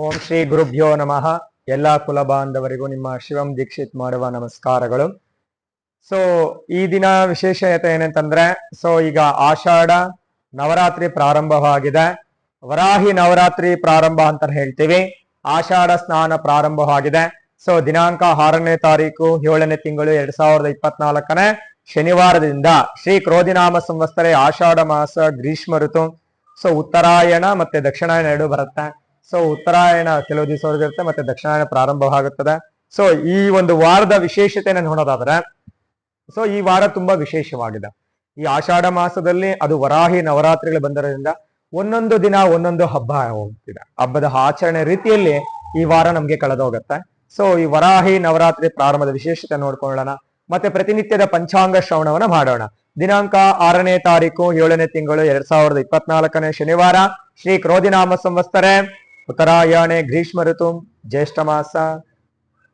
ಓಂ ಶ್ರೀ ಗುರುಭ್ಯೋ ನಮಃ. ಎಲ್ಲಾ ಕುಲ ಬಾಂಧವರಿಗೂ ನಿಮ್ಮ ಶಿವಂ ದೀಕ್ಷಿತ್ ಮಾಡುವ ನಮಸ್ಕಾರಗಳು. ಸೊ ಈ ದಿನ ವಿಶೇಷತೆ ಏನಂತಂದ್ರೆ, ಈಗ ಆಷಾಢ ನವರಾತ್ರಿ ಪ್ರಾರಂಭವಾಗಿದೆ. ವರಾಹಿ ನವರಾತ್ರಿ ಪ್ರಾರಂಭ ಅಂತ ಹೇಳ್ತೀವಿ. ಆಷಾಢ ಸ್ನಾನ ಪ್ರಾರಂಭವಾಗಿದೆ. ದಿನಾಂಕ 6ನೇ ತಾರೀಕು 7ನೇ ತಿಂಗಳು 2024 ಶನಿವಾರದಿಂದ ಶ್ರೀ ಕ್ರೋಧಿನಾಮ ಸಂವತ್ಸರೆ ಆಷಾಢ ಮಾಸ ಗ್ರೀಷ್ಮ ಋತು. ಉತ್ತರಾಯಣ ಮತ್ತೆ ದಕ್ಷಿಣಾಯಣ ಎರಡು ಬರುತ್ತೆ. ಉತ್ತರಾಯಣ ಕೆಲವು ದಿವಸವರೆಗೂ ಇರುತ್ತೆ, ಮತ್ತೆ ದಕ್ಷಿಣಾಯಣ ಪ್ರಾರಂಭವಾಗುತ್ತದೆ. ಈ ಒಂದು ವಾರದ ವಿಶೇಷತೆಯನ್ನು ನೋಡೋದಾದ್ರೆ, ಈ ವಾರ ತುಂಬಾ ವಿಶೇಷವಾಗಿದೆ. ಈ ಆಷಾಢ ಮಾಸದಲ್ಲಿ ಅದು ವರಾಹಿ ನವರಾತ್ರಿಗಳು ಬಂದಿರೋದ್ರಿಂದ ಒಂದೊಂದು ದಿನ ಒಂದೊಂದು ಹಬ್ಬ ಹೋಗ್ತಿದೆ. ಹಬ್ಬದ ಆಚರಣೆ ರೀತಿಯಲ್ಲಿ ಈ ವಾರ ನಮ್ಗೆ ಕಳೆದೋಗುತ್ತೆ. ಈ ವರಾಹಿ ನವರಾತ್ರಿ ಪ್ರಾರಂಭದ ವಿಶೇಷತೆ ನೋಡ್ಕೊಳ್ಳೋಣ, ಮತ್ತೆ ಪ್ರತಿನಿತ್ಯದ ಪಂಚಾಂಗ ಶ್ರವಣವನ್ನ ಮಾಡೋಣ. ದಿನಾಂಕ 6ನೇ ತಾರೀಕು 7ನೇ ತಿಂಗಳು 2024 ಶನಿವಾರ, ಶ್ರೀ ಕ್ರೋಧಿನಾಮ ಸಂವತ್ಸರೆ ಉತ್ತರಾಯಣೆ ಗ್ರೀಷ್ಮ ಋತು ಜ್ಯೇಷ್ಠ ಮಾಸ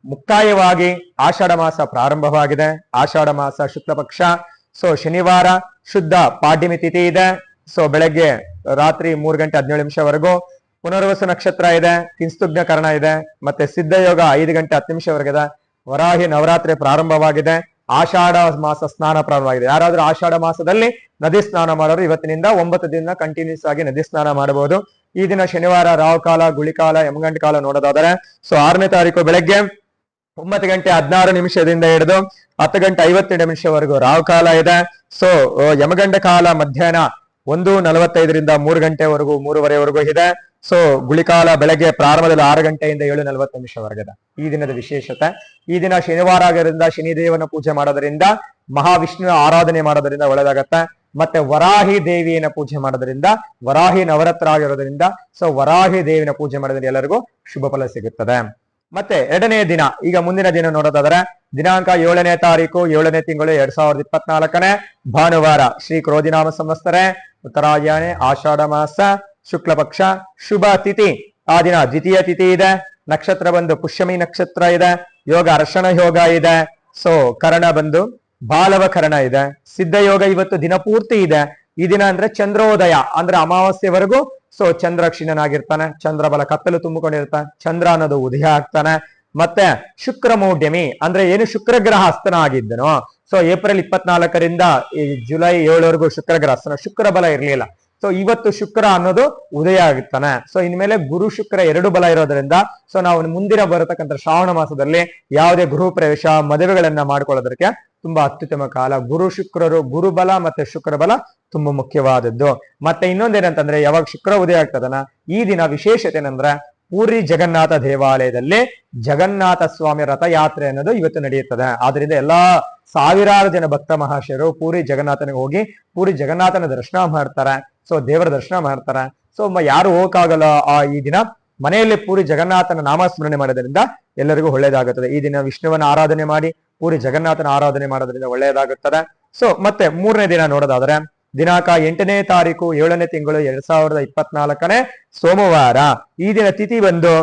ಮುಕ್ತಾಯವಾಗಿ ಆಷಾಢ ಮಾಸ ಪ್ರಾರಂಭವಾಗಿದೆ. ಆಷಾಢ ಮಾಸ ಶುಕ್ಲ ಪಕ್ಷ. ಶನಿವಾರ ಶುದ್ಧ ಪಾಡ್ಯಮಿ ತಿಥಿ ಇದೆ. ಬೆಳಗ್ಗೆ ರಾತ್ರಿ 3 ಗಂಟೆ 17 ನಿಮಿಷವರೆಗೂ ಪುನರ್ವಸು ನಕ್ಷತ್ರ ಇದೆ. ಕಿಂಸ್ತುಗ್ನ ಕರ್ಣ ಇದೆ. ಮತ್ತೆ ಸಿದ್ಧಯೋಗ 5 ಗಂಟೆ 10 ನಿಮಿಷವರೆಗಿದೆ. ವರಾಹಿ ನವರಾತ್ರಿ ಪ್ರಾರಂಭವಾಗಿದೆ. ಆಷಾಢ ಮಾಸ ಸ್ನಾನ ಪ್ರಾರಂಭವಾಗಿದೆ. ಯಾರಾದ್ರೂ ಆಷಾಢ ಮಾಸದಲ್ಲಿ ನದಿ ಸ್ನಾನ ಮಾಡೋರು ಇವತ್ತಿನಿಂದ 9 ದಿನ ಕಂಟಿನ್ಯೂಸ್ ಆಗಿ ನದಿ ಸ್ನಾನ ಮಾಡಬಹುದು. ಈ ದಿನ ಶನಿವಾರ ರಾಹುಕಾಲ, ಗುಳಿಕಾಲ, ಯಮಗಂಟ ಕಾಲ ನೋಡೋದಾದರೆ 6ನೇ ತಾರೀಕು ಬೆಳಗ್ಗೆ 9 ಗಂಟೆ 16 ನಿಮಿಷದಿಂದ ಹಿಡಿದು 10 ಗಂಟೆ 52 ನಿಮಿಷವರೆಗೂ ರಾಹುಕಾಲ ಇದೆ. ಯಮಗಂಡ ಕಾಲ ಮಧ್ಯಾಹ್ನ 1:45ರಿಂದ 3 ಗಂಟೆವರೆಗೂ 3:30ವರೆಗೂ ಇದೆ. ಗುಳಿಕಾಲ ಬೆಳಗ್ಗೆ ಪ್ರಾರಂಭದಲ್ಲಿ 6 ಗಂಟೆಯಿಂದ 7:40 ನಿಮಿಷವರೆಗಿದೆ. ಈ ದಿನದ ವಿಶೇಷತೆ, ಈ ದಿನ ಶನಿವಾರ ಆಗಿರೋದ್ರಿಂದ ಶನಿದೇವನ ಪೂಜೆ ಮಾಡೋದ್ರಿಂದ, ಮಹಾವಿಷ್ಣುವ ಆರಾಧನೆ ಮಾಡೋದ್ರಿಂದ ಒಳ್ಳೆದಾಗತ್ತೆ. ಮತ್ತೆ ವರಾಹಿ ದೇವಿಯನ್ನ ಪೂಜೆ ಮಾಡೋದ್ರಿಂದ, ವರಾಹಿ ನವರಾತ್ರ ಆಗಿರೋದ್ರಿಂದ ವರಾಹಿ ದೇವಿನ ಪೂಜೆ ಮಾಡೋದ್ರಿಂದ ಎಲ್ಲರಿಗೂ ಶುಭ ಫಲ ಸಿಗುತ್ತದೆ. ಮತ್ತೆ 2ನೇ ದಿನ, ಈಗ ಮುಂದಿನ ದಿನ ನೋಡೋದಾದ್ರೆ ದಿನಾಂಕ 7ನೇ ತಾರೀಕು 7ನೇ ತಿಂಗಳು 2024 ಭಾನುವಾರ, ಶ್ರೀ ಕ್ರೋಧಿನಾಮ ಸಂವತ್ಸರೆ ಉತ್ತರಾಯಣೆ ಆಷಾಢ ಮಾಸ ಶುಕ್ಲ ಪಕ್ಷ ಶುಭ ತಿಥಿ. ಆ ದಿನ ದ್ವಿತೀಯ ತಿಥಿ ಇದೆ. ನಕ್ಷತ್ರ ಬಂದು ಪುಷ್ಯಮಿ ನಕ್ಷತ್ರ ಇದೆ. ಯೋಗ ಅರ್ಶನ ಯೋಗ ಇದೆ. ಕರ್ಣ ಬಂದು ಬಾಲವ ಕರ್ಣ ಇದೆ. ಸಿದ್ಧ ಯೋಗ ಇವತ್ತು ದಿನ ಪೂರ್ತಿ ಇದೆ. ಈ ದಿನ ಅಂದ್ರೆ ಚಂದ್ರೋದಯ ಅಂದ್ರೆ ಅಮಾವಾಸ್ಯವರೆಗೂ ಚಂದ್ರ ಕ್ಷೀಣನಾಗಿರ್ತಾನೆ. ಚಂದ್ರ ಬಲ ಕತ್ತಲು ತುಂಬಿಕೊಂಡಿರ್ತಾನೆ. ಚಂದ್ರ ಅನ್ನೋದು ಉದಯ ಆಗ್ತಾನೆ. ಮತ್ತೆ ಶುಕ್ರ ಮೌಢ್ಯಮಿ ಅಂದ್ರೆ ಏನು ಶುಕ್ರ ಗ್ರಹ ಅಸ್ತನ ಆಗಿದ್ದನೋ, ಏಪ್ರಿಲ್ 24ರಿಂದ ಜುಲೈ 7ವರೆಗೂ ಶುಕ್ರ ಗ್ರಹ ಅಸ್ತನ, ಶುಕ್ರ ಬಲ ಇರ್ಲಿಲ್ಲ. ಇವತ್ತು ಶುಕ್ರ ಅನ್ನೋದು ಉದಯ ಆಗುತ್ತಾನೆ. ಇನ್ಮೇಲೆ ಗುರು ಶುಕ್ರ 2 ಬಲ ಇರೋದ್ರಿಂದ ನಾವು ಮುಂದಿನ ಬರತಕ್ಕಂಥ ಶ್ರಾವಣ ಮಾಸದಲ್ಲಿ ಯಾವುದೇ ಗೃಹ ಪ್ರವೇಶ ಮದುವೆಗಳನ್ನ ಮಾಡ್ಕೊಳ್ಳೋದಕ್ಕೆ ತುಂಬಾ ಅತ್ಯುತ್ತಮ ಕಾಲ. ಗುರು ಶುಕ್ರರು, ಗುರುಬಲ ಮತ್ತೆ ಶುಕ್ರ ಬಲ ತುಂಬಾ ಮುಖ್ಯವಾದದ್ದು. ಮತ್ತೆ ಇನ್ನೊಂದೇನಂತಂದ್ರೆ, ಯಾವಾಗ ಶುಕ್ರ ಉದಯ ಆಗ್ತದನ ಈ ದಿನ ವಿಶೇಷತೆ ಏನಂದ್ರೆ, ಪೂರಿ ಜಗನ್ನಾಥ ದೇವಾಲಯದಲ್ಲಿ ಜಗನ್ನಾಥ ಸ್ವಾಮಿ ರಥಯಾತ್ರೆ ಅನ್ನೋದು ಇವತ್ತು ನಡೆಯುತ್ತದೆ. ಆದ್ರಿಂದ ಎಲ್ಲಾ ಸಾವಿರಾರು ಜನ ಭಕ್ತ ಮಹಾಶಯರು ಪೂರಿ ಜಗನ್ನಾಥನಿಗೆ ಹೋಗಿ ಪೂರಿ ಜಗನ್ನಾಥನ ದರ್ಶನ ಮಾಡ್ತಾರೆ. ದೇವರ ದರ್ಶನ ಮಾಡ್ತಾರೆ. ಯಾರು ಹೋಗಕ್ಕಾಗಲ್ಲ ಈ ದಿನ ಮನೆಯಲ್ಲಿ ಪೂರಿ ಜಗನ್ನಾಥನ ನಾಮಸ್ಮರಣೆ ಮಾಡೋದ್ರಿಂದ ಎಲ್ಲರಿಗೂ ಒಳ್ಳೇದಾಗುತ್ತದೆ. ಈ ದಿನ ವಿಷ್ಣುವನ ಆರಾಧನೆ ಮಾಡಿ ಪೂರಿ ಜಗನ್ನಾಥನ ಆರಾಧನೆ ಮಾಡೋದ್ರಿಂದ ಒಳ್ಳೆಯದಾಗುತ್ತದೆ. ಮತ್ತೆ 3ನೇ ದಿನ ನೋಡೋದಾದ್ರೆ ದಿನಾಂಕ 8ನೇ ತಾರೀಕು 7ನೇ ತಿಂಗಳು 2024 ಸೋಮವಾರ. ಈ ದಿನ ತಿಥಿ ಬಂದು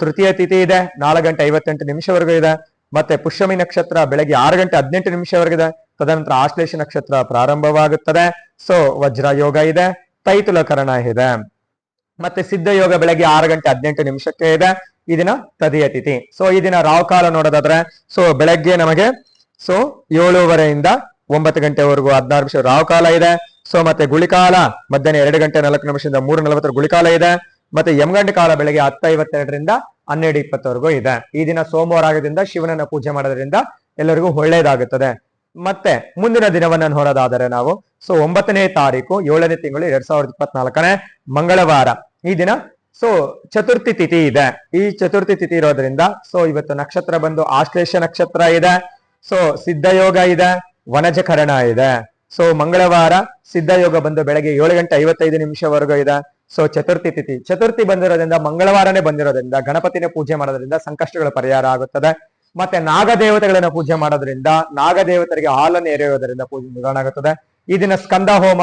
ತೃತೀಯ ತಿಥಿ ಇದೆ. 4 ಗಂಟೆ 58 ನಿಮಿಷವರೆಗೂ ಇದೆ. ಮತ್ತೆ ಪುಷ್ಯಮಿ ನಕ್ಷತ್ರ ಬೆಳಗ್ಗೆ 6 ಗಂಟೆ 18 ನಿಮಿಷವರೆಗಿದೆ. ತದನಂತರ ಆಶ್ಲೇಷ ನಕ್ಷತ್ರ ಪ್ರಾರಂಭವಾಗುತ್ತದೆ. ವಜ್ರ ಯೋಗ ಇದೆ. ತೈತುಲ ಕರ್ಣ ಇದೆ. ಮತ್ತೆ ಸಿದ್ಧ ಯೋಗ ಬೆಳಗ್ಗೆ 6 ಗಂಟೆ 18 ನಿಮಿಷಕ್ಕೆ ಇದೆ. ಈ ದಿನ ತದಿಯ ತಿಥಿ. ಈ ದಿನ ರಾಹುಕಾಲ ನೋಡೋದಾದ್ರೆ ಬೆಳಗ್ಗೆ ನಮಗೆ 7:30ರಿಂದ 9 ಗಂಟೆವರೆಗೂ 16 ನಿಮಿಷ ರಾಹುಕಾಲ ಇದೆ. ಮತ್ತೆ ಗುಳಿಕಾಲ ಮಧ್ಯಾಹ್ನ 2 ಗಂಟೆ 4 ನಿಮಿಷದಿಂದ 3:40 ಗುಳಿಕಾಲ ಇದೆ. ಮತ್ತೆ ಯಮಗಂಡ ಕಾಲ ಬೆಳಗ್ಗೆ 10:52ರಿಂದ 12:20ವರೆಗೂ ಇದೆ. ಈ ದಿನ ಸೋಮವಾರ ಆಗೋದ್ರಿಂದ ಶಿವನನ್ನ ಪೂಜೆ ಮಾಡೋದ್ರಿಂದ ಎಲ್ಲರಿಗೂ ಒಳ್ಳೇದಾಗುತ್ತದೆ. ಮತ್ತೆ ಮುಂದಿನ ದಿನವನ್ನ ನೋಡೋದಾದರೆ ನಾವು 9ನೇ ತಾರೀಕು 7ನೇ ತಿಂಗಳು 2024 ಮಂಗಳವಾರ. ಈ ದಿನ ಚತುರ್ಥಿ ತಿಥಿ ಇದೆ. ಈ ಚತುರ್ಥಿ ತಿಥಿ ಇರೋದ್ರಿಂದ ಇವತ್ತು ನಕ್ಷತ್ರ ಬಂದು ಆಶ್ಲೇಷ ನಕ್ಷತ್ರ ಇದೆ. ಸಿದ್ಧ ಯೋಗ ಇದೆ. ವನಜಕರಣ ಇದೆ. ಮಂಗಳವಾರ ಸಿದ್ಧ ಯೋಗ ಬಂದು ಬೆಳಗ್ಗೆ 7 ಗಂಟೆ 55 ನಿಮಿಷವರೆಗೂ ಇದೆ. ಚತುರ್ಥಿ ತಿಥಿ. ಚತುರ್ಥಿ ಬಂದಿರೋದ್ರಿಂದ ಮಂಗಳವಾರನೇ ಬಂದಿರೋದ್ರಿಂದ ಗಣಪತಿನೇ ಪೂಜೆ ಮಾಡೋದ್ರಿಂದ ಸಂಕಷ್ಟಗಳ ಪರಿಹಾರ ಆಗುತ್ತದೆ. ಮತ್ತೆ ನಾಗದೇವತೆಗಳನ್ನ ಪೂಜೆ ಮಾಡೋದ್ರಿಂದ ನಾಗದೇವತರಿಗೆ ಹಾಲನ್ನು ಎರೆಯುವುದರಿಂದ ಪೂಜೆ ನಿವಾರಣೆ ಆಗುತ್ತದೆ. ಈ ದಿನ ಸ್ಕಂದ ಹೋಮ,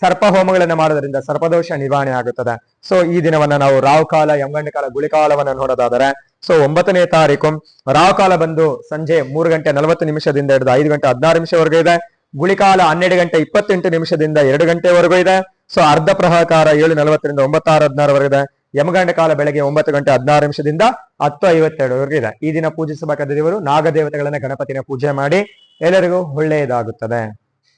ಸರ್ಪ ಹೋಮಗಳನ್ನ ಮಾಡೋದ್ರಿಂದ ಸರ್ಪದೋಷ ನಿವಾರಣೆ ಆಗುತ್ತದೆ. ಈ ದಿನವನ್ನ ನಾವು ರಾಹುಕಾಲ, ಯಮಗಂಡ ಕಾಲ, ಗುಳಿಕಾಲವನ್ನ ನೋಡೋದಾದರೆ 9ನೇ ತಾರೀಕು ರಾಹುಕಾಲ ಬಂದು ಸಂಜೆ 3 ಗಂಟೆ 40 ನಿಮಿಷದಿಂದ ಹಿಡಿದು 5 ಗಂಟೆ 16 ನಿಮಿಷವರೆಗೂ ಇದೆ. ಗುಳಿಕಾಲ 12 ಗಂಟೆ 28 ನಿಮಿಷದಿಂದ 2 ಗಂಟೆವರೆಗೂ ಇದೆ. ಅರ್ಧ ಪ್ರಹಕಾರ 7:40ರಿಂದ 9:16 ವರೆಗಿದೆ. ಯಮಗಂಡ ಕಾಲ ಬೆಳಗ್ಗೆ 9:16 10:52 ಇದೆ. ಈ ದಿನ ಪೂಜಿಸಬೇಕಾದ ದೇವರು ನಾಗದೇವತೆಗಳನ್ನ ಗಣಪತಿನ ಪೂಜೆ ಮಾಡಿ ಎಲ್ಲರಿಗೂ ಒಳ್ಳೆಯದಾಗುತ್ತದೆ.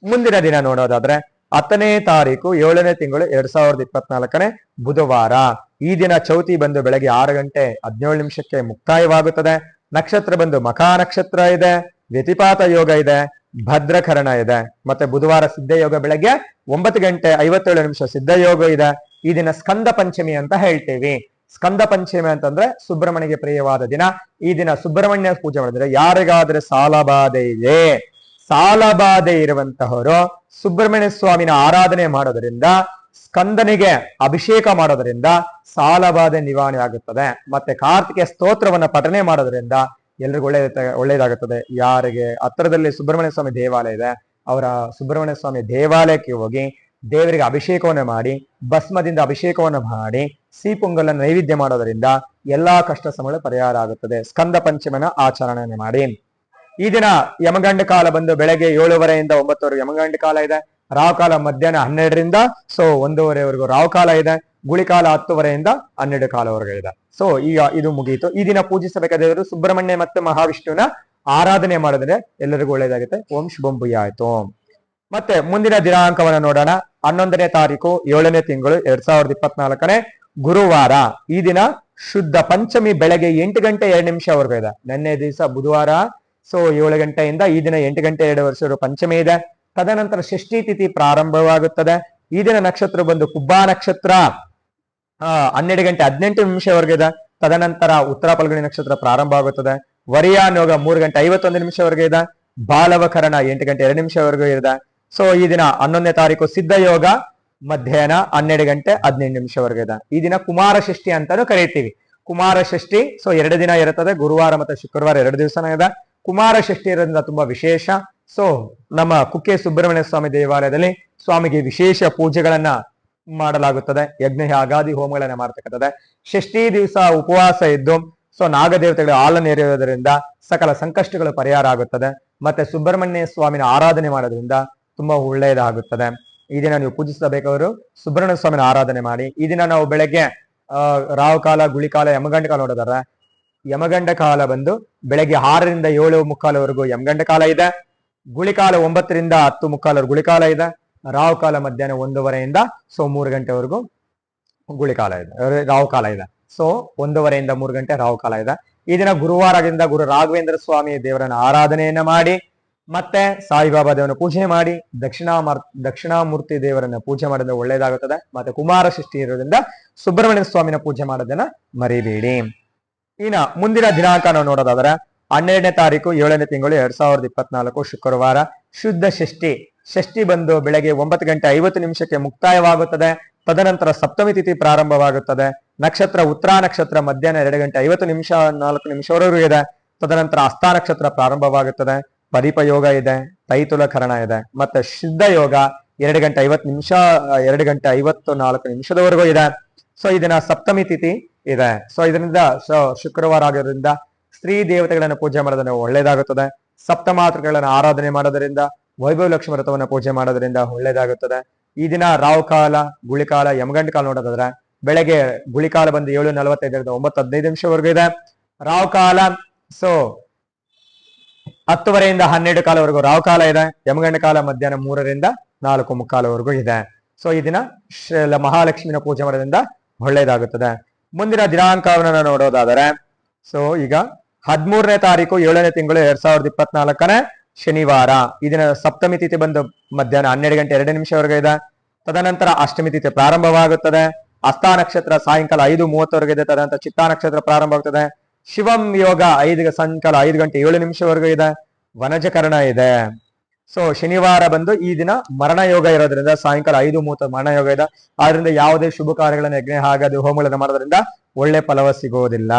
ಮುಂದಿನ ದಿನ ನೋಡೋದಾದ್ರೆ 10ನೇ ತಾರೀಕು 7ನೇ ತಿಂಗಳು 2024 ಬುಧವಾರ. ಈ ದಿನ ಚೌತಿ ಬಂದು ಬೆಳಗ್ಗೆ 6:17 ಮುಕ್ತಾಯವಾಗುತ್ತದೆ. ನಕ್ಷತ್ರ ಬಂದು ಮಖಾ ನಕ್ಷತ್ರ ಇದೆ, ವ್ಯತಿಪಾತ ಯೋಗ ಇದೆ, ಭದ್ರಕರಣ ಇದೆ. ಮತ್ತೆ ಬುಧವಾರ ಸಿದ್ಧ ಯೋಗ ಬೆಳಗ್ಗೆ 9:57 ಸಿದ್ಧ ಯೋಗ ಇದೆ. ಈ ದಿನ ಸ್ಕಂದ ಪಂಚಮಿ ಅಂತ ಹೇಳ್ತೇವೆ. ಸ್ಕಂದ ಪಂಚಮಿ ಅಂತಂದ್ರೆ ಸುಬ್ರಹ್ಮಣ್ಯಗೆ ಪ್ರಿಯವಾದ ದಿನ. ಈ ದಿನ ಸುಬ್ರಹ್ಮಣ್ಯ ಪೂಜೆ ಮಾಡಿದ್ರೆ ಯಾರಿಗಾದ್ರೆ ಸಾಲಬಾಧೆ ಇದೆ, ಸಾಲಬಾಧೆ ಇರುವಂತಹವರು ಸುಬ್ರಹ್ಮಣ್ಯ ಸ್ವಾಮಿನ ಆರಾಧನೆ ಮಾಡೋದ್ರಿಂದ, ಸ್ಕಂದನಿಗೆ ಅಭಿಷೇಕ ಮಾಡೋದ್ರಿಂದ ಸಾಲಬಾಧೆ ನಿವಾರಣೆ ಆಗುತ್ತದೆ. ಮತ್ತೆ ಕಾರ್ತಿಕ ಸ್ತೋತ್ರವನ್ನ ಪಠನೆ ಮಾಡೋದ್ರಿಂದ ಎಲ್ರಿಗೂ ಒಳ್ಳೇದಾಗುತ್ತದೆ. ಯಾರಿಗೆ ಹತ್ತಿರದಲ್ಲಿ ಸುಬ್ರಹ್ಮಣ್ಯ ಸ್ವಾಮಿ ದೇವಾಲಯ ಇದೆ ಅವರ ಸುಬ್ರಹ್ಮಣ್ಯ ಸ್ವಾಮಿ ದೇವಾಲಯಕ್ಕೆ ಹೋಗಿ ದೇವರಿಗೆ ಅಭಿಷೇಕವನ್ನು ಮಾಡಿ, ಭಸ್ಮದಿಂದ ಅಭಿಷೇಕವನ್ನು ಮಾಡಿ, ಸಿಹಿ ಪೊಂಗಲನ್ನು ನೈವೇದ್ಯ ಮಾಡೋದರಿಂದ ಎಲ್ಲಾ ಕಷ್ಟ ಸಮಯ ಪರಿಹಾರ ಆಗುತ್ತದೆ. ಸ್ಕಂದ ಪಂಚಮನ ಆಚರಣೆ ಮಾಡಿ. ಈ ದಿನ ಯಮಗಂಡ ಕಾಲ ಬಂದು ಬೆಳಗ್ಗೆ 7:30 9 ಯಮಗಂಡ ಕಾಲ ಇದೆ. ರಾವ್ ಕಾಲ ಮಧ್ಯಾಹ್ನ 12 ಸೊ 1:30 ರಾವ್ ಕಾಲ ಇದೆ. ಗುಳಿಕಾಲ 10:00 12 ಕಾಲವರೆಗೆ ಇದೆ. ಸೊ ಈಗ ಇದು ಮುಗಿಯಿತು. ಈ ದಿನ ಪೂಜಿಸಬೇಕಾದವರು ಸುಬ್ರಹ್ಮಣ್ಯ ಮತ್ತು ಮಹಾವಿಷ್ಣುವಿನ ಆರಾಧನೆ ಮಾಡಿದ್ರೆ ಎಲ್ಲರಿಗೂ ಒಳ್ಳೇದಾಗುತ್ತೆ. ಓಂ ಶುಭಂ ಭೂಯಾಯ್ತು. ಮತ್ತೆ ಮುಂದಿನ ದಿನಾಂಕವನ್ನ ನೋಡೋಣ. 11ನೇ ತಾರೀಕು 7ನೇ ತಿಂಗಳು 2024 ಗುರುವಾರ. ಈ ದಿನ ಶುದ್ಧ ಪಂಚಮಿ ಬೆಳಗ್ಗೆ 8:02 ಇದೆ. ನಿನ್ನೆ ದಿವಸ ಬುಧವಾರ, ಸೊ 7 ಗಂಟೆಯಿಂದ ಈ ದಿನ 8:02 ಪಂಚಮಿ ಇದೆ. ತದನಂತರ ಷಷ್ಠಿ ತಿಥಿ ಪ್ರಾರಂಭವಾಗುತ್ತದೆ. ಈ ದಿನ ನಕ್ಷತ್ರ ಬಂದು ಕುಬ್ಬಾ ನಕ್ಷತ್ರ 12:18 ಇದೆ. ತದನಂತರ ಉತ್ತರ ಫಲ್ಗುಣಿ ನಕ್ಷತ್ರ ಪ್ರಾರಂಭ ಆಗುತ್ತದೆ. ವರಿಯಾನ್ ಯೋಗ 3:51 ಇದೆ. ಬಾಲವಕರಣ 8:02 ಇದೆ. ಸೊ ಈ ದಿನ 11ನೇ ತಾರೀಕು ಸಿದ್ಧ ಯೋಗ ಮಧ್ಯಾಹ್ನ 12:18 ಇದೆ. ಈ ದಿನ ಕುಮಾರ ಷಷ್ಠಿ ಅಂತಾನು ಕರೀತೀವಿ. ಕುಮಾರ ಷಷ್ಠಿ ಸೊ 2 ದಿನ ಇರುತ್ತದೆ. ಗುರುವಾರ ಮತ್ತೆ ಶುಕ್ರವಾರ 2 ದಿವಸನೇ ಇದೆ. ಕುಮಾರ ಷಷ್ಠಿ ಇರೋದ್ರಿಂದ ತುಂಬಾ ವಿಶೇಷ. ಸೊ ನಮ್ಮ ಕುಕ್ಕೆ ಸುಬ್ರಹ್ಮಣ್ಯ ಸ್ವಾಮಿ ದೇವಾಲಯದಲ್ಲಿ ಸ್ವಾಮಿಗೆ ವಿಶೇಷ ಪೂಜೆಗಳನ್ನ ಮಾಡಲಾಗುತ್ತದೆ. ಯಜ್ಞ ಯಾಗಾದಿ ಹೋಮಗಳನ್ನ ಮಾಡ್ತಕ್ಕಂಥದ್ದು. ಷಷ್ಠಿ ದಿವಸ ಉಪವಾಸ ಇದ್ದು ಸೊ ನಾಗದೇವತೆಗಳ ಹಾಲನ್ನು ಎರೆಯುವುದರಿಂದ ಸಕಲ ಸಂಕಷ್ಟಗಳು ಪರಿಹಾರ ಆಗುತ್ತದೆ. ಮತ್ತೆ ಸುಬ್ರಹ್ಮಣ್ಯ ಸ್ವಾಮಿನ ಆರಾಧನೆ ಮಾಡೋದ್ರಿಂದ ತುಂಬಾ ಒಳ್ಳೆಯದಾಗುತ್ತದೆ. ಈ ದಿನ ನೀವು ಪೂಜಿಸಬೇಕಾದ್ರು ಸುಬ್ರಹ್ಮಣ್ಯ ಸ್ವಾಮಿನ ಆರಾಧನೆ ಮಾಡಿ. ಈ ದಿನ ನಾವು ಬೆಳಗ್ಗೆ ರಾವ್ ಕಾಲ, ಗುಳಿಕಾಲ, ಯಮಗಂಡ ಕಾಲ ನೋಡಿದ್ರೆ ಯಮಗಂಡ ಕಾಲ ಬಂದು ಬೆಳಗ್ಗೆ 6ರಿಂದ 7:45 ಯಮಗಂಡ ಕಾಲ ಇದೆ. ಗುಳಿಕಾಲ 9ರಿಂದ 10:45 ಗುಳಿಕಾಲ ಇದೆ. ರಾವ್ ಕಾಲ ಮಧ್ಯಾಹ್ನ 1:30 ಸೊ 3 ಗಂಟೆವರೆಗೂ ಗುಳಿಕಾಲ ಇದೆ, ರಾವ್ ಕಾಲ ಇದೆ. ಸೊ 1:30 3 ಗಂಟೆ ರಾವ್ ಕಾಲ ಇದೆ. ಈ ದಿನ ಗುರುವಾರದಿಂದ ಗುರು ರಾಘವೇಂದ್ರ ಸ್ವಾಮಿ ದೇವರನ್ನ ಆರಾಧನೆಯನ್ನ ಮಾಡಿ, ಮತ್ತೆ ಸಾಯಿಬಾಬಾ ದೇವರನ್ನ ಪೂಜೆ ಮಾಡಿ, ದಕ್ಷಿಣಾಮೂರ್ತಿ ದೇವರನ್ನ ಪೂಜೆ ಮಾಡೋದ್ರಿಂದ ಒಳ್ಳೇದಾಗುತ್ತದೆ. ಮತ್ತೆ ಕುಮಾರ ಷಷ್ಠಿ ಇರೋದ್ರಿಂದ ಸುಬ್ರಹ್ಮಣ್ಯ ಸ್ವಾಮಿನ ಪೂಜೆ ಮಾಡೋದನ್ನ ಮರಿಬೇಡಿ. ಇನ್ನ ಮುಂದಿನ ದಿನಾಂಕ ನಾವು ನೋಡೋದಾದ್ರೆ 12ನೇ ತಾರೀಕು 7ನೇ ತಿಂಗಳು 2024 ಶುಕ್ರವಾರ ಶುದ್ಧ ಷಷ್ಠಿ. ಷಷ್ಠಿ ಬಂದು ಬೆಳಗ್ಗೆ 9:50 ಮುಕ್ತಾಯವಾಗುತ್ತದೆ. ತದನಂತರ ಸಪ್ತಮಿ ತಿಥಿ ಪ್ರಾರಂಭವಾಗುತ್ತದೆ. ನಕ್ಷತ್ರ ಉತ್ತರ ನಕ್ಷತ್ರ ಮಧ್ಯಾಹ್ನ 2:50 ಇದೆ. ತದನಂತರ ಹಸ್ತ ನಕ್ಷತ್ರ ಪ್ರಾರಂಭವಾಗುತ್ತದೆ. ಪರಿಪ ಯೋಗ ಇದೆ, ತೈತುಲಕರಣ ಇದೆ. ಮತ್ತೆ ಶುದ್ಧ ಯೋಗ 2:54 ಇದೆ. ಸೊ ಇದನ್ನ ಸಪ್ತಮಿ ತಿಥಿ ಇದೆ. ಸೊ ಇದರಿಂದ ಶುಕ್ರವಾರ ಆಗಿರೋದ್ರಿಂದ ಸ್ತ್ರೀ ದೇವತೆಗಳನ್ನ ಪೂಜೆ ಮಾಡೋದನ್ನ ಒಳ್ಳೇದಾಗುತ್ತದೆ. ಸಪ್ತಮಾತೃಗಳನ್ನ ಆರಾಧನೆ ಮಾಡೋದ್ರಿಂದ, ವೈಭವ ಲಕ್ಷ್ಮಿ ವ್ರತವನ್ನ ಪೂಜೆ ಮಾಡೋದ್ರಿಂದ ಒಳ್ಳೇದಾಗುತ್ತದೆ. ಈ ದಿನ ರಾವ್ ಕಾಲ, ಗುಳಿಕಾಲ, ಯಮಗಂಡ ಕಾಲ ನೋಡೋದಾದ್ರೆ ಬೆಳಗ್ಗೆ ಗುಳಿಕಾಲ ಬಂದು 7:45 9:15 ಇದೆ. ರಾವ್ ಕಾಲ ಸೊ 10:00 12 ರಾವ್ ಕಾಲ ಇದೆ. ಯಮಗಂಡ ಕಾಲ ಮಧ್ಯಾಹ್ನ 3ರಿಂದ 4:45 ಇದೆ. ಸೊ ಈ ದಿನ ಮಹಾಲಕ್ಷ್ಮಿನ ಪೂಜೆ ಮಾಡೋದ್ರಿಂದ ಒಳ್ಳೇದಾಗುತ್ತದೆ. ಮುಂದಿನ ದಿನಾಂಕವನ್ನ ನೋಡೋದಾದರೆ ಸೊ ಈಗ 13ನೇ ತಾರೀಕು 7ನೇ ತಿಂಗಳು 2024 ಶನಿವಾರ. ಈ ದಿನ ಸಪ್ತಮಿ ತಿಥಿ ಬಂದು ಮಧ್ಯಾಹ್ನ 12:02 ಇದೆ. ತದನಂತರ ಅಷ್ಟಮಿ ತಿಥಿ ಪ್ರಾರಂಭವಾಗುತ್ತದೆ. ಹಸ್ತ ನಕ್ಷತ್ರ ಸಾಯಂಕಾಲ 5:30 ಇದೆ. ತದನಂತರ ಚಿತ್ತಾ ನಕ್ಷತ್ರ ಪ್ರಾರಂಭವಾಗುತ್ತದೆ. ಶಿವಂ ಯೋಗ ಸಾಯಂಕಾಲ 5:07 ಇದೆ. ವನಜಕರಣ ಇದೆ. ಸೊ ಶನಿವಾರ ಬಂದು ಈ ದಿನ ಮರಣ ಯೋಗ ಇರೋದ್ರಿಂದ ಸಾಯಂಕಾಲ 5:30 ಮರಣ ಯೋಗ ಇದೆ. ಆದ್ರಿಂದ ಯಾವುದೇ ಶುಭ ಕಾರ್ಯಗಳನ್ನ ಯಜ್ಞ ಹಾಗಾದ ಹೋಮಗಳನ್ನ ಮಾಡೋದ್ರಿಂದ ಒಳ್ಳೆ ಫಲವ ಸಿಗೋದಿಲ್ಲ.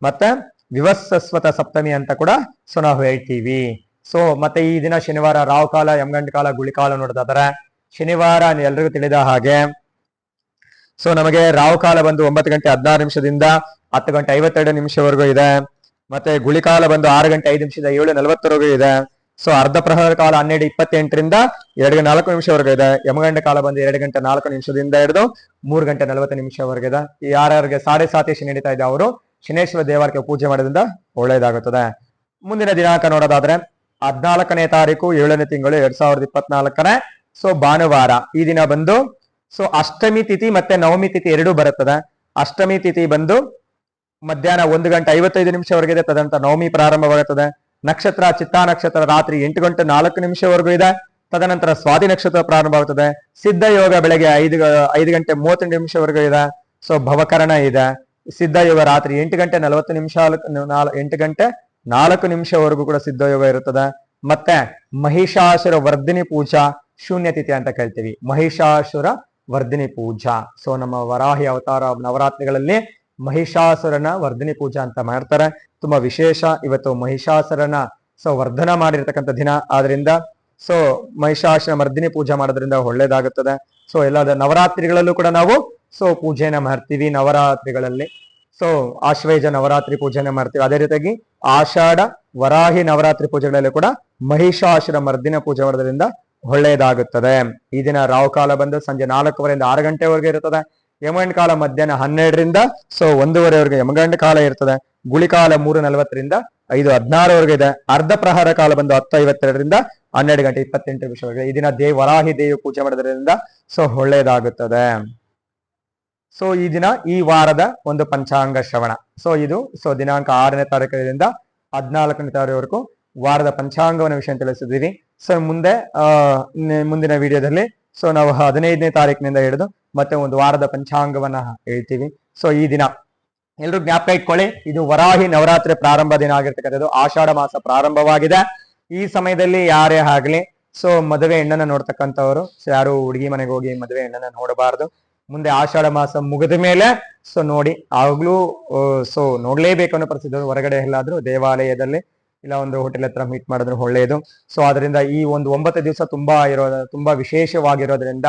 ಮತ್ತೆ ವಿವಸ್ವತ ಸಪ್ತಮಿ ಅಂತ ಕೂಡ ಸೊ ನಾವು ಹೇಳ್ತೀವಿ. ಸೊ ಮತ್ತೆ ಈ ದಿನ ಶನಿವಾರ ರಾವ್ ಕಾಲ, ಯಮಗಂಡ ಕಾಲ, ಗುಳಿಕಾಲ ನೋಡೋದಾದ್ರೆ ಶನಿವಾರ ಎಲ್ರಿಗೂ ತಿಳಿದ ಹಾಗೆ ಸೊ ನಮಗೆ ರಾವ್ ಕಾಲ ಬಂದು 9:16 10:52 ಇದೆ. ಮತ್ತೆ ಗುಳಿಕಾಲ ಬಂದು 6:05 7:40 ಇದೆ. ಸೊ ಅರ್ಧ ಪ್ರಹರ ಕಾಲ 12:28ರಿಂದ 2:04 ಇದೆ. ಯಮಗಂಡ ಕಾಲ ಬಂದು 2:04 ಹಿಡಿದು 3:40 ಇದೆ. ಯಾರ್ಯಾರಿಗೆ 7:30 ಶನಿ ನಡೀತಾ ಇದೆ ಅವರು ಶನೇಶ್ವರ ದೇವಾಲಯಕ್ಕೆ ಪೂಜೆ ಮಾಡೋದ್ರಿಂದ ಒಳ್ಳೇದಾಗುತ್ತದೆ. ಮುಂದಿನ ದಿನಾಂಕ ನೋಡೋದಾದ್ರೆ 14ನೇ ತಾರೀಕು 7ನೇ ತಿಂಗಳು 2024 ಸೊ ಭಾನುವಾರ. ಈ ದಿನ ಬಂದು ಸೊ ಅಷ್ಟಮಿ ತಿಥಿ ಮತ್ತೆ ನವಮಿ ತಿಥಿ ಎರಡೂ ಬರುತ್ತದೆ. ಅಷ್ಟಮಿ ತಿಥಿ ಬಂದು ಮಧ್ಯಾಹ್ನ 1:55 ಇದೆ. ತದನಂತರ ನವಮಿ ಪ್ರಾರಂಭವಾಗುತ್ತದೆ. ನಕ್ಷತ್ರ ಚಿತ್ತಾ ನಕ್ಷತ್ರ ರಾತ್ರಿ 8:04 ಇದೆ. ತದನಂತರ ಸ್ವಾತಿ ನಕ್ಷತ್ರ ಪ್ರಾರಂಭವಾಗುತ್ತದೆ. ಸಿದ್ಧ ಯೋಗ ಬೆಳಗ್ಗೆ 5:32 ಇದೆ. ಸೊ ಭವಕರಣ ಇದೆ. ಸಿದ್ಧ ಯೋಗ ರಾತ್ರಿ 8:40 ಕೂಡ ಸಿದ್ಧ ಯೋಗ ಇರುತ್ತದೆ. ಮತ್ತೆ ಮಹಿಷಾಸುರ ವರ್ಧಿನಿ ಪೂಜಾ ಶೂನ್ಯ ತಿಥಿ ಅಂತ ಕೇಳ್ತೀವಿ. ಮಹಿಷಾಸುರ ವರ್ಧಿನಿ ಪೂಜಾ. ಸೊ ನಮ್ಮ ವರಾಹಿ ಅವತಾರ ನವರಾತ್ರಿಗಳಲ್ಲಿ ಮಹಿಷಾಸುರನ ವರ್ಧಿನಿ ಪೂಜಾ ಅಂತ ಮಾಡ್ತಾರೆ. ತುಂಬಾ ವಿಶೇಷ ಇವತ್ತು ಮಹಿಷಾಸುರನ ಸೊ ವರ್ಧನ ಮಾಡಿರ್ತಕ್ಕಂಥ ದಿನ. ಆದ್ರಿಂದ ಸೊ ಮಹಿಷಾಸುರ ಮರ್ದಿನಿ ಪೂಜೆ ಮಾಡೋದ್ರಿಂದ ಒಳ್ಳೇದಾಗುತ್ತದೆ. ಸೊ ಎಲ್ಲ ನವರಾತ್ರಿಗಳಲ್ಲೂ ಕೂಡ ನಾವು ಸೊ ಪೂಜೆನ ಮಾಡ್ತೀವಿ. ನವರಾತ್ರಿಗಳಲ್ಲಿ ಸೊ ಆಶ್ವೇಜ ನವರಾತ್ರಿ ಪೂಜೆನ ಮಾಡ್ತೀವಿ. ಅದೇ ರೀತಿಯಾಗಿ ಆಷಾಢ ವರಾಹಿ ನವರಾತ್ರಿ ಪೂಜೆಗಳಲ್ಲಿ ಕೂಡ ಮಹಿಷಾಸುರ ಮರ್ದಿನ ಪೂಜೆ ಮಾಡೋದ್ರಿಂದ ಒಳ್ಳೆಯದಾಗುತ್ತದೆ. ಈ ದಿನ ರಾಹುಕಾಲ ಬಂದು ಸಂಜೆ 4:00 6 ಗಂಟೆವರೆಗೆ ಇರುತ್ತದೆ. ಯಮಗಂಡ ಕಾಲ ಮಧ್ಯಾಹ್ನ 12ರಿಂದ ಸೊ 1:30 ಯಮಗಂಡ ಕಾಲ ಇರ್ತದೆ. ಗುಳಿಕಾಲ 3:40 5:16 ಇದೆ. ಅರ್ಧ ಪ್ರಹಾರ ಕಾಲ ಬಂದು 10:52 12:28 ಈ ದಿನ ವರಾಹಿ ದೇವಿ ಪೂಜೆ ಮಾಡೋದ್ರಿಂದ ಸೊ ಒಳ್ಳೆಯದಾಗುತ್ತದೆ. ಸೊ ಈ ದಿನ ಈ ವಾರದ ಒಂದು ಪಂಚಾಂಗ ಶ್ರವಣ. ಸೊ ಇದು ಸೊ ದಿನಾಂಕ 6ನೇ ತಾರೀಕಿನಿಂದ 14ನೇ ತಾರೀಕುವರೆಗೂ ವಾರದ ಪಂಚಾಂಗವನ್ನ ವಿಷಯ ತಿಳಿಸಿದ್ದೀವಿ. ಸೊ ಮುಂದಿನ ವಿಡಿಯೋದಲ್ಲಿ ಸೊ ನಾವು 15ನೇ ತಾರೀಕಿನಿಂದ ಹಿಡಿದು ಮತ್ತೆ ಒಂದು ವಾರದ ಪಂಚಾಂಗವನ್ನ ಹೇಳ್ತೀವಿ. ಸೊ ಈ ದಿನ ಎಲ್ರು ಜ್ಞಾಪಕ ಇಟ್ಕೊಳ್ಳಿ, ಇದು ವರಾಹಿ ನವರಾತ್ರಿ ಪ್ರಾರಂಭ ದಿನ ಆಗಿರ್ತಕ್ಕಂಥದ್ದು. ಆಷಾಢ ಮಾಸ ಪ್ರಾರಂಭವಾಗಿದೆ. ಈ ಸಮಯದಲ್ಲಿ ಯಾರೇ ಆಗ್ಲಿ ಸೊ ಮದುವೆ ಹೆಣ್ಣನ್ನ ನೋಡ್ತಕ್ಕಂಥವ್ರು ಸೊ ಯಾರು ಹುಡುಗಿ ಮನೆಗೆ ಹೋಗಿ ಮದುವೆ ಹೆಣ್ಣನ್ನ ನೋಡಬಾರ್ದು. ಮುಂದೆ ಆಷಾಢ ಮಾಸ ಮುಗಿದ ಮೇಲೆ ಸೊ ನೋಡಿ, ಆಗ್ಲೂ ಸೊ ನೋಡ್ಲೇಬೇಕು ಅನ್ನೋ ಪರಿಸ್ಥಿತಿ ಹೊರಗಡೆ ಎಲ್ಲಾದ್ರೂ ದೇವಾಲಯದಲ್ಲಿ ಇಲ್ಲ ಒಂದು ಹೋಟೆಲ್ ಹತ್ರ ಮೀಟ್ ಮಾಡಿದ್ರೆ ಒಳ್ಳೆಯದು. ಸೊ ಅದರಿಂದ ಈ ಒಂದು 9 ದಿವಸ ತುಂಬಾ ವಿಶೇಷವಾಗಿರೋದ್ರಿಂದ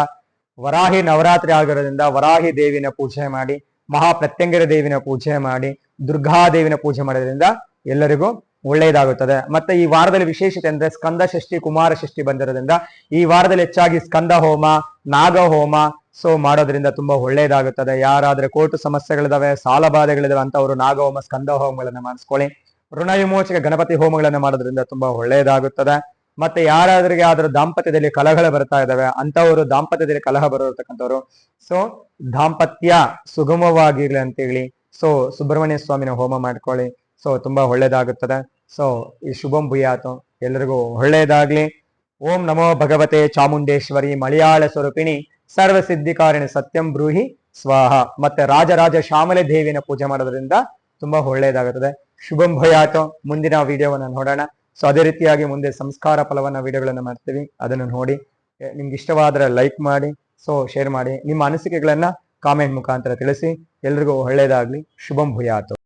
ವರಾಹಿ ನವರಾತ್ರಿ ಆಗಿರೋದ್ರಿಂದ ವರಾಹಿ ದೇವಿನ ಪೂಜೆ ಮಾಡಿ, ಮಹಾಪ್ರತ್ಯಂಗರ ದೇವಿನ ಪೂಜೆ ಮಾಡಿ, ದುರ್ಗಾದೇವಿನ ಪೂಜೆ ಮಾಡೋದ್ರಿಂದ ಎಲ್ಲರಿಗೂ ಒಳ್ಳೆಯದಾಗುತ್ತದೆ. ಮತ್ತೆ ಈ ವಾರದಲ್ಲಿ ವಿಶೇಷತೆ ಅಂದ್ರೆ ಸ್ಕಂದ ಷಷ್ಠಿ ಕುಮಾರ ಷಷ್ಠಿ ಬಂದಿರೋದ್ರಿಂದ ಈ ವಾರದಲ್ಲಿ ಹೆಚ್ಚಾಗಿ ಸ್ಕಂದ ಹೋಮ, ನಾಗ ಹೋಮ ಸೊ ಮಾಡೋದ್ರಿಂದ ತುಂಬಾ ಒಳ್ಳೆಯದಾಗುತ್ತದೆ. ಯಾರಾದ್ರೆ ಕೋರ್ಟು ಸಮಸ್ಯೆಗಳಿದಾವೆ, ಸಾಲ ಬಾಧೆಗಳಿದಾವೆ ಅಂತವರು ನಾಗಹೋಮ ಸ್ಕಂದ ಹೋಮಗಳನ್ನ ಮಾಡಿಸ್ಕೊಳ್ಳಿ. ಋಣ ವಿಮೋಚಕ ಗಣಪತಿ ಹೋಮಗಳನ್ನ ಮಾಡೋದ್ರಿಂದ ತುಂಬಾ ಒಳ್ಳೆಯದಾಗುತ್ತದೆ. ಮತ್ತೆ ಯಾರಾದ್ರಿಗೆ ಆದ್ರೂ ದಾಂಪತ್ಯದಲ್ಲಿ ಕಲಹಗಳು ಬರ್ತಾ ಇದಾವೆ ಅಂತವರು ದಾಂಪತ್ಯದಲ್ಲಿ ಕಲಹ ಬರೋರ್ತಕ್ಕಂಥವ್ರು ಸೊ ದಾಂಪತ್ಯ ಸುಗಮವಾಗಿರ್ಲಿ ಅಂತೇಳಿ ಸೊ ಸುಬ್ರಹ್ಮಣ್ಯ ಸ್ವಾಮಿನ ಹೋಮ ಮಾಡ್ಕೊಳ್ಳಿ. ಸೊ ತುಂಬಾ ಒಳ್ಳೇದಾಗುತ್ತದೆ. ಸೊ ಈ ಶುಭಂ ಭೂಯಾತು, ಎಲ್ಲರಿಗೂ ಒಳ್ಳೆಯದಾಗ್ಲಿ. ಓಂ ನಮೋ ಭಗವತೆ ಚಾಮುಂಡೇಶ್ವರಿ ಮಲಯಾಳ ಸ್ವರೂಪಿಣಿ ಸರ್ವಸಿದ್ಧಿಕಾರಿಣಿ ಸತ್ಯಂ ಬ್ರೂಹಿ ಸ್ವಾಹ. ಮತ್ತೆ ರಾಜರಾಜ ಶ್ಯಾಮಲೆ ದೇವಿನ ಪೂಜೆ ಮಾಡೋದ್ರಿಂದ ತುಂಬಾ ಒಳ್ಳೆಯದಾಗುತ್ತದೆ. ಶುಭಂ ಭೂಯಾತು. ಮುಂದಿನ ವಿಡಿಯೋವನ್ನ ನೋಡೋಣ. ಸೊ ಅದೇ ರೀತಿಯಾಗಿ ಮುಂದೆ ಸಂಸ್ಕಾರ ಫಲವನ್ನ ವಿಡಿಯೋಗಳನ್ನ ಮಾಡ್ತೀವಿ, ಅದನ್ನು ನೋಡಿ. ನಿಮ್ಗೆ ಇಷ್ಟವಾದ್ರೆ ಲೈಕ್ ಮಾಡಿ, ಸೊ ಶೇರ್ ಮಾಡಿ, ನಿಮ್ಮ ಅನಿಸಿಕೆಗಳನ್ನ ಕಾಮೆಂಟ್ ಮುಖಾಂತರ ತಿಳಿಸಿ. ಎಲ್ರಿಗೂ ಒಳ್ಳೆಯದಾಗ್ಲಿ. ಶುಭಂ ಭೂಯಾತು.